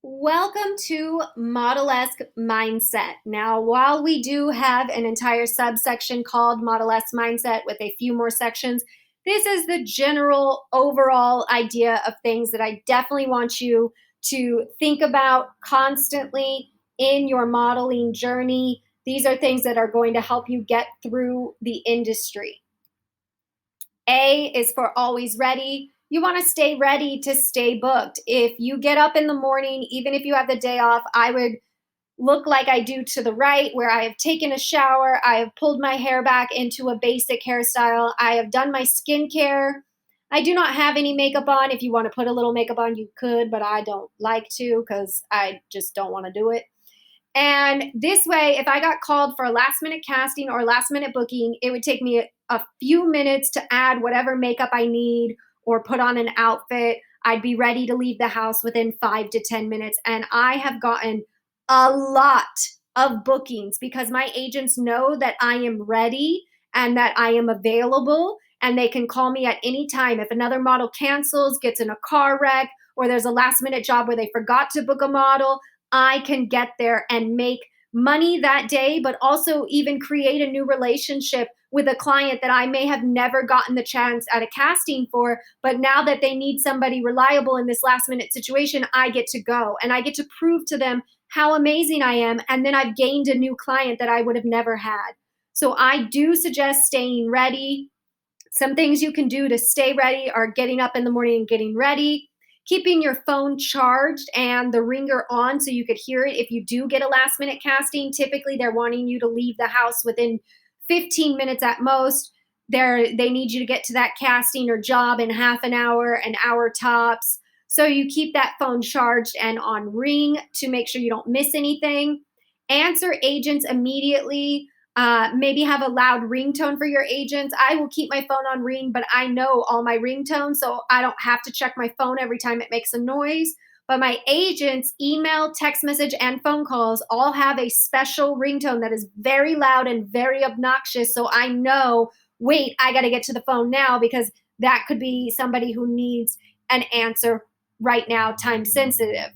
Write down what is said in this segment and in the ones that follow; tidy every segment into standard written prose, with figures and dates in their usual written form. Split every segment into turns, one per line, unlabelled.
Welcome to Modelesque Mindset. Now, while we do have an entire subsection called Modelesque Mindset with a few more sections, this is the general overall idea of things that I definitely want you to think about constantly in your modeling journey. These are things that are going to help you get through the industry. A is for always ready. You want to stay ready to stay booked. If you get up in the morning, even if you have the day off, I would look like I do to the right, where I have taken a shower, I have pulled my hair back into a basic hairstyle, I have done my skincare. I do not have any makeup on. If you want to put a little makeup on, you could, but I don't like to because I just don't want to do it. And this way, if I got called for a last minute casting or last minute booking, it would take me a few minutes to add whatever makeup I need or put on an outfit. I'd be ready to leave the house within 5 to 10 minutes. And I have gotten a lot of bookings because my agents know that I am ready and that I am available and they can call me at any time. If another model cancels, gets in a car wreck, or there's a last minute job where they forgot to book a model, I can get there and make money that day, but also even create a new relationship with a client that I may have never gotten the chance at a casting for. But now that they need somebody reliable in this last minute situation, I get to go and I get to prove to them how amazing I am. And then I've gained a new client that I would have never had. So I do suggest staying ready. Some things you can do to stay ready are getting up in the morning and getting ready, keeping your phone charged and the ringer on so you could hear it if you do get a last minute casting. Typically, they're wanting you to leave the house within 15 minutes at most. They need you to get to that casting or job in half an hour tops. So you keep that phone charged and on ring to make sure you don't miss anything. Answer agents immediately. Maybe have a loud ringtone for your agents. I will keep my phone on ring, but I know all my ringtones, so I don't have to check my phone every time it makes a noise. But my agents' email, text message, and phone calls all have a special ringtone that is very loud and very obnoxious. So I know, wait, I got to get to the phone now because that could be somebody who needs an answer right now, time sensitive.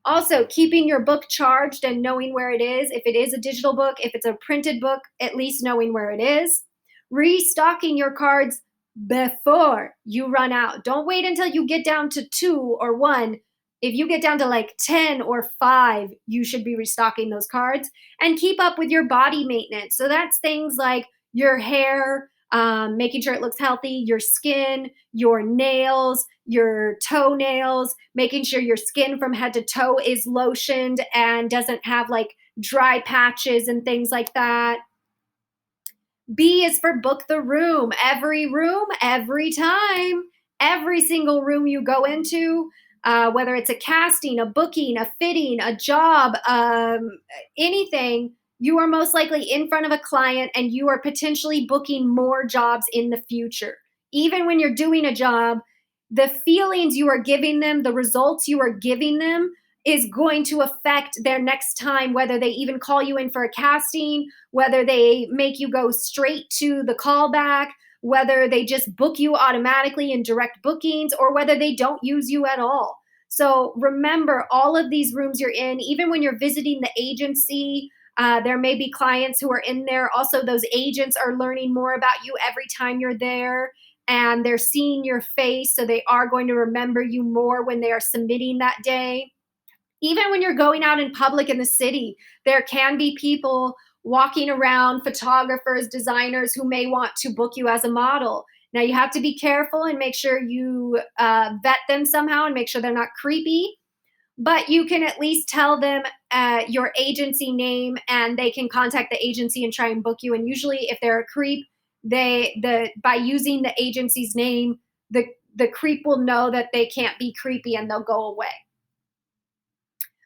Also, keeping your book charged and knowing where it is. If it is a digital book, if it's a printed book, at least knowing where it is. Restocking your cards before you run out. Don't wait until you get down to 2 or 1. If you get down to like 10 or 5, you should be restocking those cards. And keep up with your body maintenance. So that's things like your hair, making sure it looks healthy, your skin, your nails, your toenails, making sure your skin from head to toe is lotioned and doesn't have like dry patches and things like that. B is for book the room. Room, every time, every single room you go into, whether it's a casting, a booking, a fitting, a job, anything, you are most likely in front of a client and you are potentially booking more jobs in the future. Even when you're doing a job, the feelings you are giving them, the results you are giving them is going to affect their next time, whether they even call you in for a casting, whether they make you go straight to the callback, whether they just book you automatically in direct bookings, or whether they don't use you at all. So remember, all of these rooms you're in, even when you're visiting the agency, there may be clients who are in there. Also, those agents are learning more about you every time you're there, and they're seeing your face, so they are going to remember you more when they are submitting that day. Even when you're going out in public in the city, there can be people walking around, photographers, designers who may want to book you as a model. Now, you have to be careful and make sure you vet them somehow and make sure they're not creepy. But you can at least tell them your agency name, and they can contact the agency and try and book you. And usually, if they're a creep, by using the agency's name, the creep will know that they can't be creepy and they'll go away.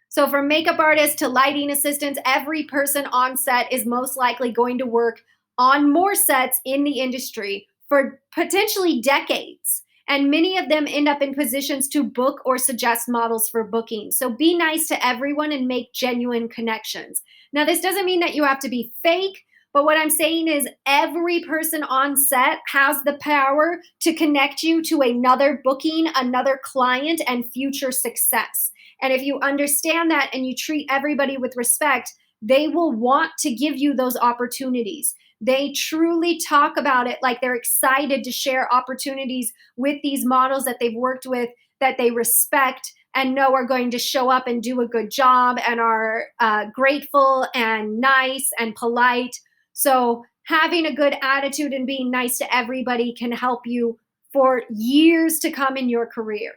So from makeup artists to lighting assistants, every person on set is most likely going to work on more sets in the industry for potentially decades. And many of them end up in positions to book or suggest models for booking. So be nice to everyone and make genuine connections. Now, this doesn't mean that you have to be fake, But what I'm saying is every person on set has the power to connect you to another booking, another client, and future success. And if you understand that and you treat everybody with respect, they will want to give you those opportunities. They truly talk about it like they're excited to share opportunities with these models that they've worked with, that they respect and know are going to show up and do a good job and are grateful and nice and polite. So having a good attitude and being nice to everybody can help you for years to come in your career.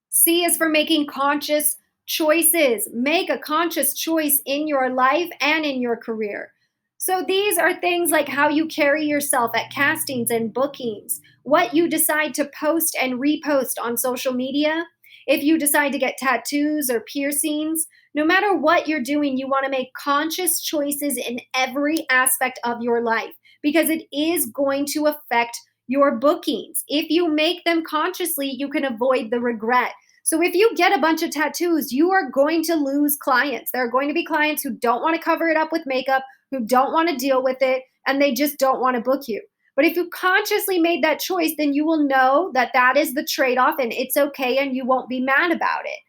C is for making conscious choices. Make a conscious choice in your life and in your career. So these are things like how you carry yourself at castings and bookings, what you decide to post and repost on social media, if you decide to get tattoos or piercings. No matter what you're doing, you want to make conscious choices in every aspect of your life because it is going to affect your bookings. If you make them consciously, you can avoid the regret. So if you get a bunch of tattoos, you are going to lose clients. There are going to be clients who don't want to cover it up with makeup, who don't want to deal with it, and they just don't want to book you. But if you consciously made that choice, then you will know that that is the trade-off and it's okay and you won't be mad about it.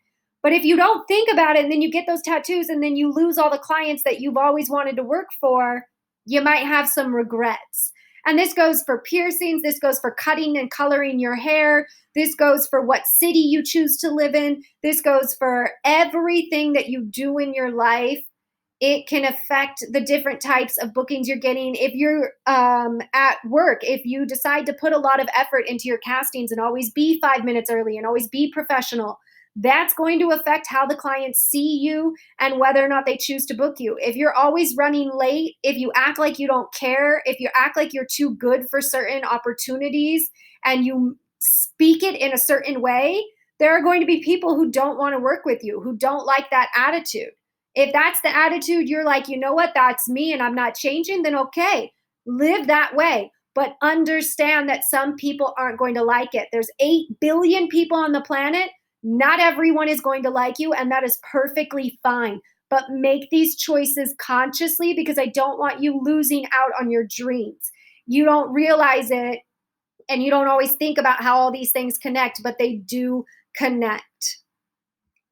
But if you don't think about it and then you get those tattoos and then you lose all the clients that you've always wanted to work for, you might have some regrets. And this goes for piercings, this goes for cutting and coloring your hair, this goes for what city you choose to live in, this goes for everything that you do in your life. It can affect the different types of bookings you're getting. If you're at work, if you decide to put a lot of effort into your castings and always be 5 minutes early and always be professional, that's going to affect how the clients see you and whether or not they choose to book you. If you're always running late, if you act like you don't care, if you act like you're too good for certain opportunities and you speak it in a certain way, there are going to be people who don't want to work with you, who don't like that attitude. If that's the attitude, you're like, you know what, that's me and I'm not changing, then okay, live that way. But understand that some people aren't going to like it. There's 8 billion people on the planet. Not everyone is going to like you, and that is perfectly fine. But make these choices consciously because I don't want you losing out on your dreams. You don't realize it, and you don't always think about how all these things connect, but they do connect.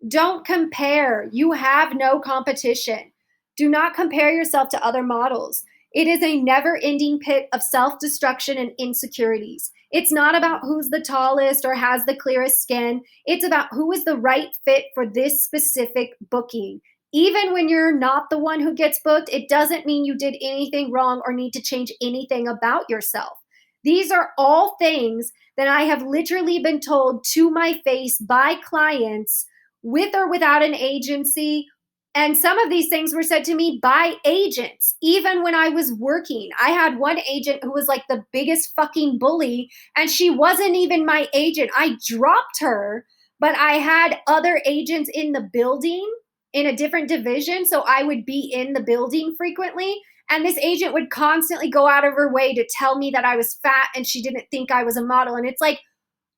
Don't compare. You have no competition. Do not compare yourself to other models. It is a never ending pit of self destruction and insecurities. It's not about who's the tallest or has the clearest skin. It's about who is the right fit for this specific booking. Even when you're not the one who gets booked, it doesn't mean you did anything wrong or need to change anything about yourself. These are all things that I have literally been told to my face by clients with or without an agency. And some of these things were said to me by agents, even when I was working. I had one agent who was like the biggest fucking bully, and she wasn't even my agent. I dropped her, but I had other agents in the building in a different division. So I would be in the building frequently. And this agent would constantly go out of her way to tell me that I was fat and she didn't think I was a model. And it's like,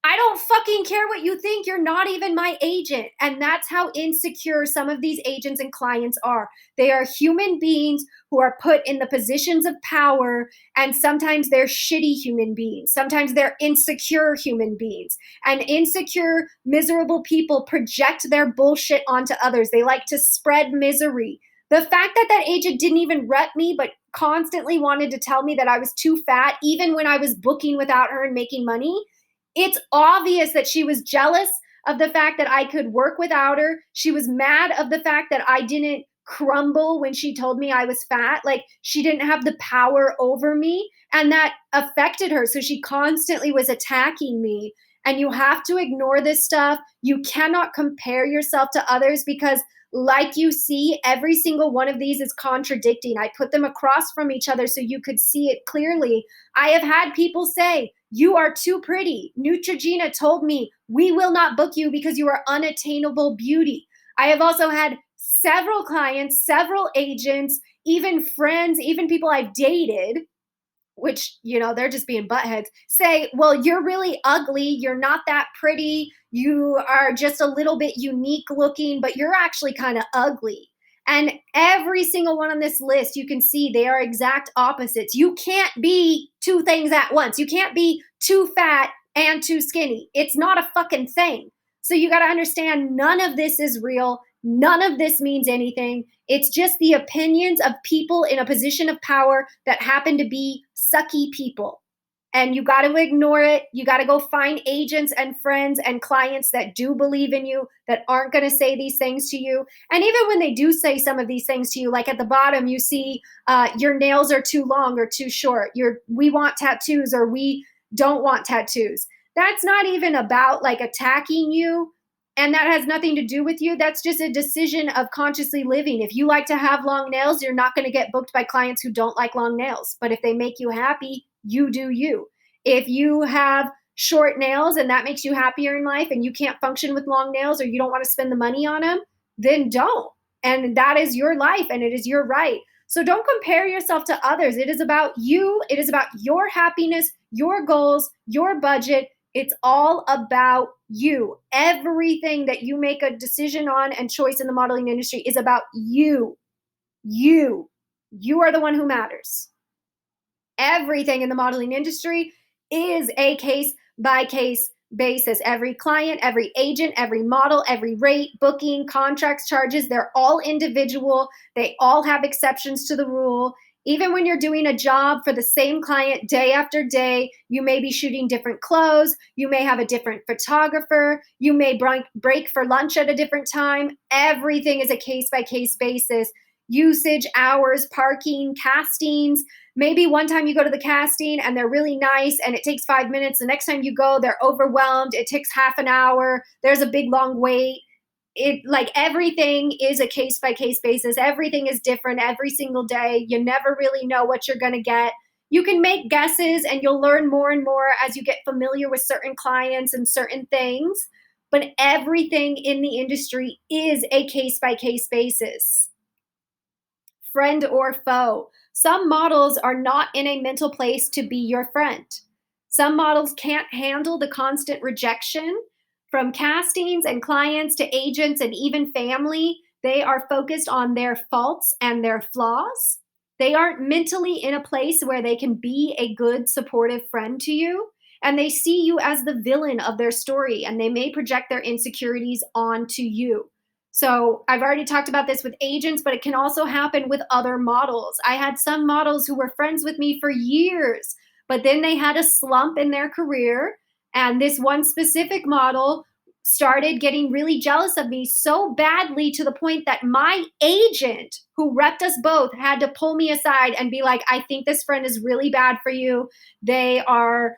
I don't fucking care what you think. You're not even my agent. And that's how insecure some of these agents and clients are. They are human beings who are put in the positions of power, and sometimes they're shitty human beings. Sometimes they're insecure human beings. And insecure, miserable people project their bullshit onto others. They like to spread misery. The fact that that agent didn't even rep me, but constantly wanted to tell me that I was too fat, even when I was booking without her and making money, it's obvious that she was jealous of the fact that I could work without her. She was mad of the fact that I didn't crumble when she told me I was fat. Like, she didn't have the power over me, and that affected her. So she constantly was attacking me. And you have to ignore this stuff. You cannot compare yourself to others because, like you see, every single one of these is contradicting. I put them across from each other so you could see it clearly. I have had people say, you are too pretty. Neutrogena told me, we will not book you because you are unattainable beauty. I have also had several clients, several agents, even friends, even people I've dated, which, you know, they're just being buttheads, say, well, you're really ugly. You're not that pretty. You are just a little bit unique looking, but you're actually kind of ugly. And every single one on this list, you can see they are exact opposites. You can't be two things at once. You can't be too fat and too skinny. It's not a fucking thing. So you got to understand none of this is real. None of this means anything. It's just the opinions of people in a position of power that happen to be sucky people. And you got to ignore it. You got to go find agents and friends and clients that do believe in you, that aren't going to say these things to you. And even when they do say some of these things to you, like at the bottom, you see your nails are too long or too short. We want tattoos or we don't want tattoos. That's not even about like attacking you. And that has nothing to do with you. That's just a decision of consciously living. If you like to have long nails, you're not going to get booked by clients who don't like long nails. But if they make you happy, you do you. If you have short nails and that makes you happier in life and you can't function with long nails or you don't want to spend the money on them, then don't. And that is your life and it is your right. So don't compare yourself to others. It is about you. It is about your happiness, your goals, your budget. It's all about you. Everything that you make a decision on and choice in the modeling industry is about you. You are the one who matters. Everything in the modeling industry is a case by case basis. Every client, every agent, every model, every rate, booking, contracts, charges, they're all individual. They all have exceptions to the rule. Even when you're doing a job for the same client day after day, you may be shooting different clothes. You may have a different photographer. You may break for lunch at a different time. Everything is a case by case basis. Usage, hours, parking, castings. Maybe one time you go to the casting and they're really nice and it takes 5 minutes. The next time you go, they're overwhelmed. It takes half an hour. There's a big long wait. Everything is a case by case basis. Everything is different every single day. You never really know what you're going to get. You can make guesses and you'll learn more and more as you get familiar with certain clients and certain things. But everything in the industry is a case by case basis. Friend or foe. Some models are not in a mental place to be your friend. Some models can't handle the constant rejection from castings and clients to agents and even family. They are focused on their faults and their flaws. They aren't mentally in a place where they can be a good, supportive friend to you. And they see you as the villain of their story, and they may project their insecurities onto you. So I've already talked about this with agents, but it can also happen with other models. I had some models who were friends with me for years, but then they had a slump in their career. And this one specific model started getting really jealous of me so badly to the point that my agent, who repped us both, had to pull me aside and be like, I think this friend is really bad for you. They are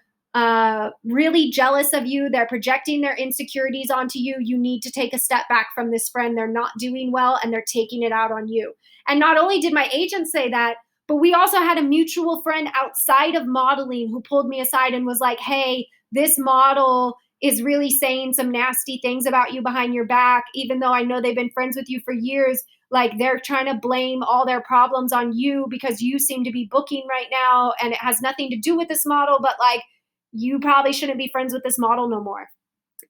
really jealous of you. They're projecting their insecurities onto you. You need to take a step back from this friend. They're not doing well and they're taking it out on you. And not only did my agent say that, but we also had a mutual friend outside of modeling who pulled me aside and was like, hey, this model is really saying some nasty things about you behind your back, even though I know they've been friends with you for years. Like, they're trying to blame all their problems on you because you seem to be booking right now and it has nothing to do with this model, but like, you probably shouldn't be friends with this model no more.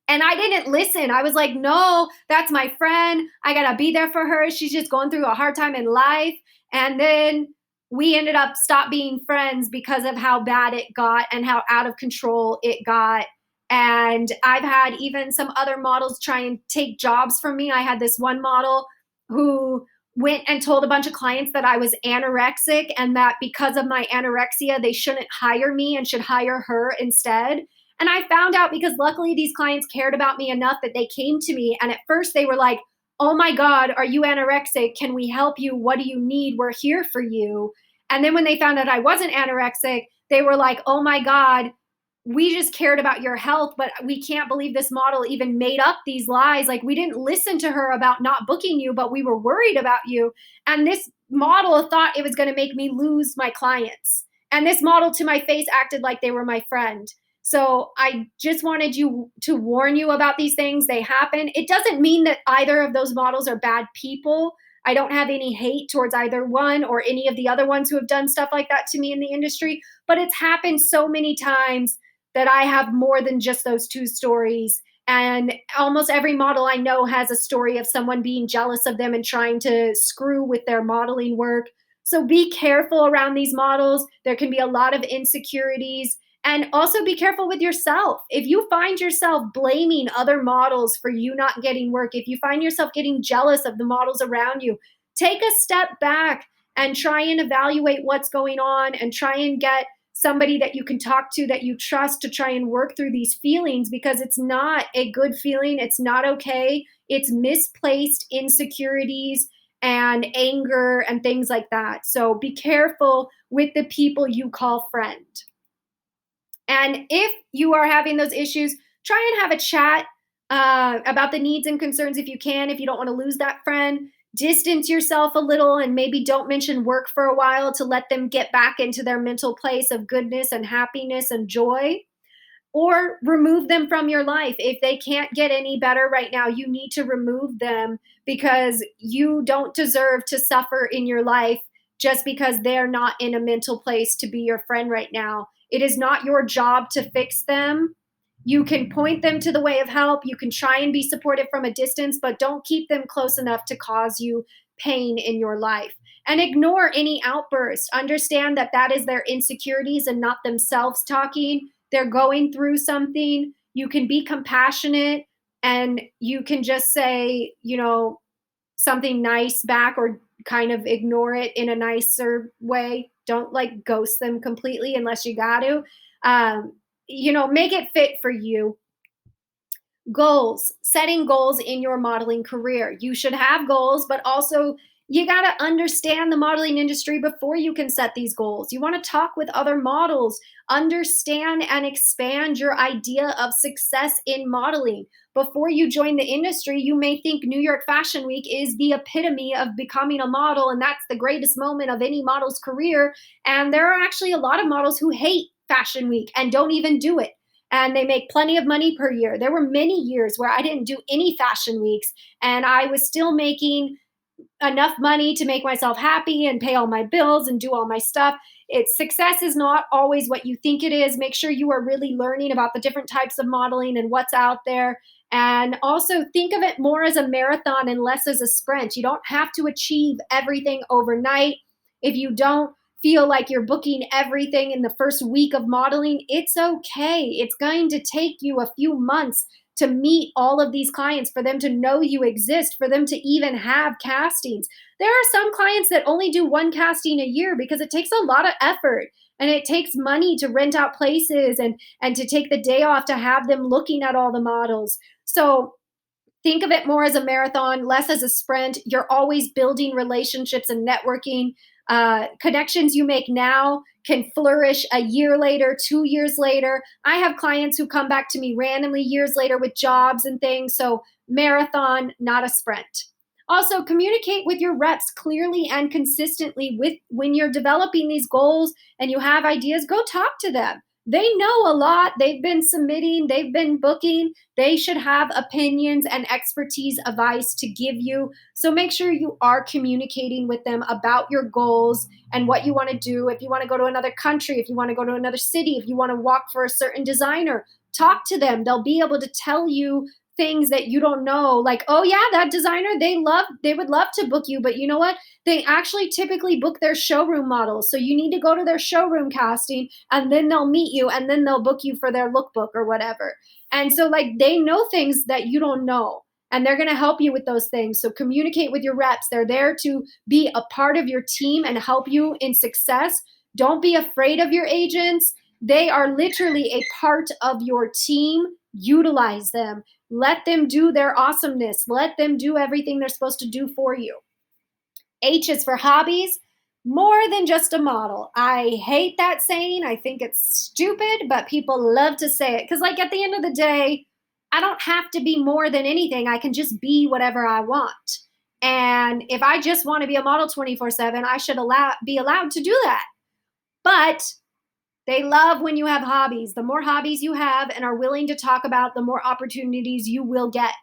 And I didn't listen. I was like, no, that's my friend. I got to be there for her. She's just going through a hard time in life. And then we ended up stop being friends because of how bad it got and how out of control it got. And I've had even some other models try and take jobs from me. I had this one model who went and told a bunch of clients that I was anorexic and that because of my anorexia, they shouldn't hire me and should hire her instead. And I found out because luckily these clients cared about me enough that they came to me. And at first they were like, oh my God, are you anorexic? Can we help you? What do you need? We're here for you. And then when they found out I wasn't anorexic, they were like, oh my God, we just cared about your health, but we can't believe this model even made up these lies. Like, we didn't listen to her about not booking you, but we were worried about you. And this model thought it was going to make me lose my clients. And this model to my face acted like they were my friend. So I just wanted you to warn you about these things. They happen. It doesn't mean that either of those models are bad people. I don't have any hate towards either one or any of the other ones who have done stuff like that to me in the industry, but it's happened so many times that I have more than just those two stories. And almost every model I know has a story of someone being jealous of them and trying to screw with their modeling work. So be careful around these models. There can be a lot of insecurities. And also be careful with yourself. If you find yourself blaming other models for you not getting work, if you find yourself getting jealous of the models around you, take a step back and try and evaluate what's going on and try and get somebody that you can talk to that you trust to try and work through these feelings, because it's not a good feeling. It's not okay. It's misplaced insecurities and anger and things like that. So be careful with the people you call friend. And if you are having those issues, try and have a chat about the needs and concerns if you can. If you don't want to lose that friend, distance yourself a little and maybe don't mention work for a while to let them get back into their mental place of goodness and happiness and joy. Or remove them from your life. If they can't get any better right now, you need to remove them, because you don't deserve to suffer in your life just because they're not in a mental place to be your friend right now. It is not your job to fix them. You can point them to the way of help. You can try and be supportive from a distance, but don't keep them close enough to cause you pain in your life. And ignore any outburst. Understand that that is their insecurities and not themselves talking. They're going through something. You can be compassionate and you can just say, something nice back, or kind of ignore it in a nicer way. Don't like ghost them completely unless you got to. Make it fit for you. Goals, setting goals in your modeling career. You should have goals, but also you got to understand the modeling industry before you can set these goals. You want to talk with other models, understand and expand your idea of success in modeling. Before you join the industry, you may think New York Fashion Week is the epitome of becoming a model, and that's the greatest moment of any model's career. And there are actually a lot of models who hate Fashion Week and don't even do it. And they make plenty of money per year. There were many years where I didn't do any fashion weeks and I was still making enough money to make myself happy and pay all my bills and do all my stuff. Success is not always what you think it is. Make sure you are really learning about the different types of modeling and what's out there. And also think of it more as a marathon and less as a sprint. You don't have to achieve everything overnight. If you don't feel like you're booking everything in the first week of modeling, it's okay. It's going to take you a few months to meet all of these clients, for them to know you exist, for them to even have castings. There are some clients that only do one casting a year because it takes a lot of effort and it takes money to rent out places and to take the day off to have them looking at all the models. So think of it more as a marathon, less as a sprint. You're always building relationships and networking. Connections you make now can flourish a year later, 2 years later. I have clients who come back to me randomly years later with jobs and things. So marathon, not a sprint. Also, communicate with your reps clearly and consistently. When you're developing these goals and you have ideas, go talk to them. They know a lot. They've been submitting, they've been booking. They should have opinions and expertise, advice to give you. So make sure you are communicating with them about your goals and what you want to do. If you want to go to another country, if you want to go to another city, if you want to walk for a certain designer, talk to them. They'll be able to tell you things that you don't know, like, oh yeah, that designer, they would love to book you, but you know what? They actually typically book their showroom models. So you need to go to their showroom casting and then they'll meet you and then they'll book you for their lookbook or whatever. And so like they know things that you don't know and they're going to help you with those things. So communicate with your reps. They're there to be a part of your team and help you in success. Don't be afraid of your agents. They are literally a part of your team. Utilize them. Let them do their awesomeness. Let them do everything they're supposed to do for you. H is for hobbies. More than just a model. I hate that saying. I think it's stupid, but people love to say it because, like, at the end of the day, I don't have to be more than anything. I can just be whatever I want. And if I just want to be a model 24/7, I should be allowed to do that. But they love when you have hobbies. The more hobbies you have and are willing to talk about, the more opportunities you will get.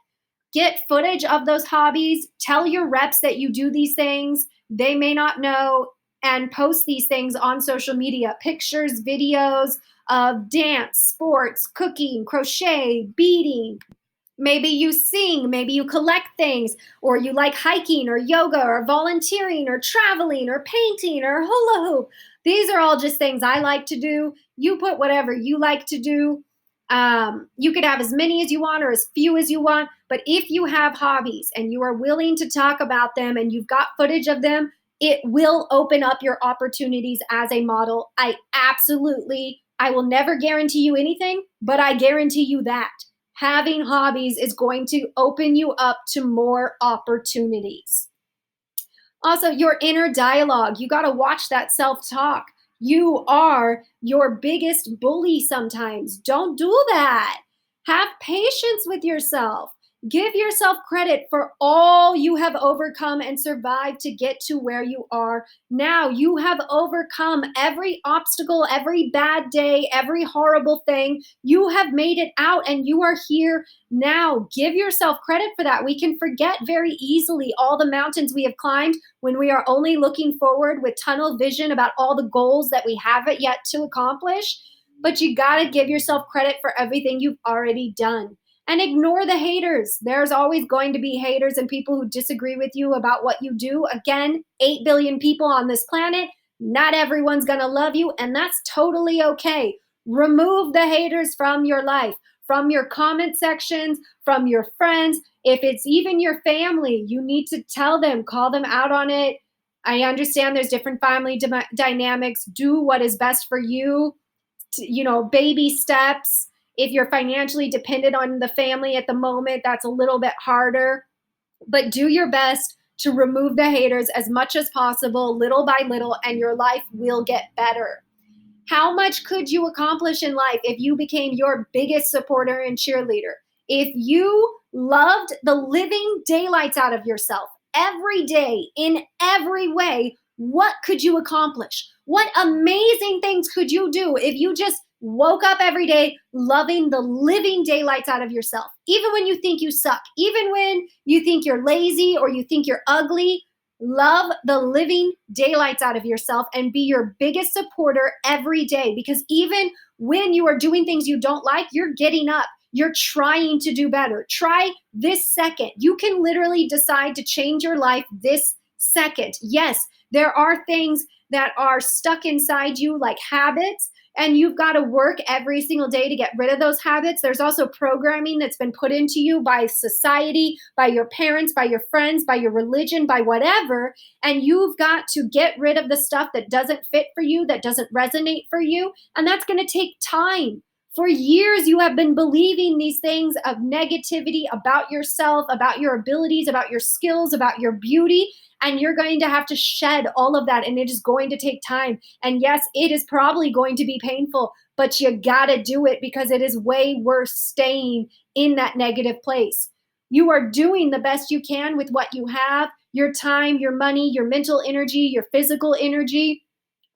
Get footage of those hobbies. Tell your reps that you do these things. They may not know, and post these things on social media. Pictures, videos of dance, sports, cooking, crochet, beading. Maybe you sing, maybe you collect things, or you like hiking or yoga or volunteering or traveling or painting or hula hoop. These are all just things I like to do. You put whatever you like to do. You could have as many as you want or as few as you want. But if you have hobbies and you are willing to talk about them and you've got footage of them, it will open up your opportunities as a model. I will never guarantee you anything, but I guarantee you that having hobbies is going to open you up to more opportunities. Also, your inner dialogue. You got to watch that self talk. You are your biggest bully sometimes. Don't do that. Have patience with yourself. Give yourself credit for all you have overcome and survived to get to where you are now. You have overcome every obstacle, every bad day, every horrible thing. You have made it out and you are here now. Give yourself credit for that. We can forget very easily all the mountains we have climbed when we are only looking forward with tunnel vision about all the goals that we haven't yet to accomplish. But you got to give yourself credit for everything you've already done. And ignore the haters. There's always going to be haters and people who disagree with you about what you do. Again, 8 billion people on this planet. Not everyone's going to love you, and that's totally okay. Remove the haters from your life, from your comment sections, from your friends. If it's even your family, you need to tell them, call them out on it. I understand there's different family dynamics. Do what is best for you. Baby steps. If you're financially dependent on the family at the moment, that's a little bit harder. But do your best to remove the haters as much as possible, little by little, and your life will get better. How much could you accomplish in life if you became your biggest supporter and cheerleader? If you loved the living daylights out of yourself every day in every way, what could you accomplish? What amazing things could you do if you just woke up every day loving the living daylights out of yourself? Even when you think you suck, even when you think you're lazy or you think you're ugly, love the living daylights out of yourself and be your biggest supporter every day. Because even when you are doing things you don't like, you're getting up. You're trying to do better. Try this second. You can literally decide to change your life this second. Yes, there are things that are stuck inside you, like habits, and you've got to work every single day to get rid of those habits. There's also programming that's been put into you by society, by your parents, by your friends, by your religion, by whatever. And you've got to get rid of the stuff that doesn't fit for you, that doesn't resonate for you. And that's going to take time. For years, you have been believing these things of negativity about yourself, about your abilities, about your skills, about your beauty. And you're going to have to shed all of that. And it is going to take time. And yes, it is probably going to be painful, but you got to do it because it is way worse staying in that negative place. You are doing the best you can with what you have, your time, your money, your mental energy, your physical energy.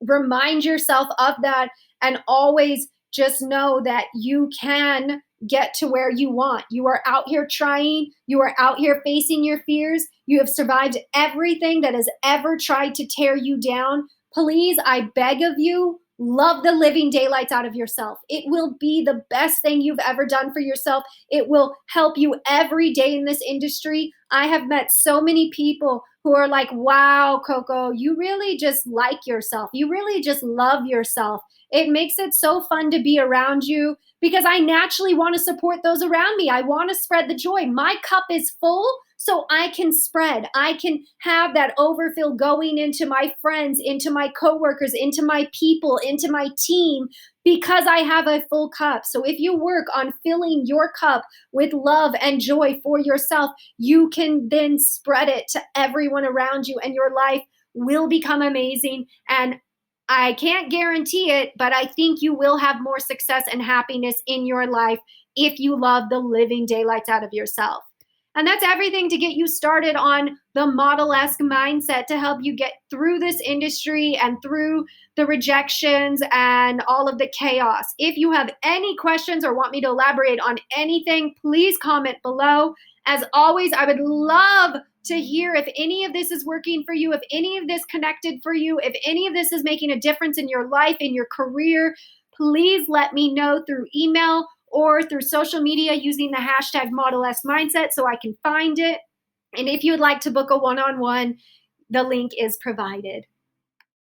Remind yourself of that and always just know that you can get to where you want. You are out here trying. You are out here facing your fears. You have survived everything that has ever tried to tear you down. Please, I beg of you, love the living daylights out of yourself. It will be the best thing you've ever done for yourself. It will help you every day in this industry. I have met so many people who are like, wow, Coco, you really just like yourself. You really just love yourself. It makes it so fun to be around you because I naturally want to support those around me. I want to spread the joy. My cup is full, so I can spread. I can have that overfill going into my friends, into my coworkers, into my people, into my team, because I have a full cup. So if you work on filling your cup with love and joy for yourself, you can then spread it to everyone around you, and your life will become amazing. And I can't guarantee it, but I think you will have more success and happiness in your life if you love the living daylights out of yourself. And that's everything to get you started on the Modelesque mindset to help you get through this industry and through the rejections and all of the chaos. If you have any questions or want me to elaborate on anything, please comment below. As always, I would love to hear if any of this is working for you, if any of this connected for you, if any of this is making a difference in your life, in your career. Please let me know through email or through social media using the hashtag Modelesque Mindset so I can find it. And if you would like to book a one-on-one, the link is provided.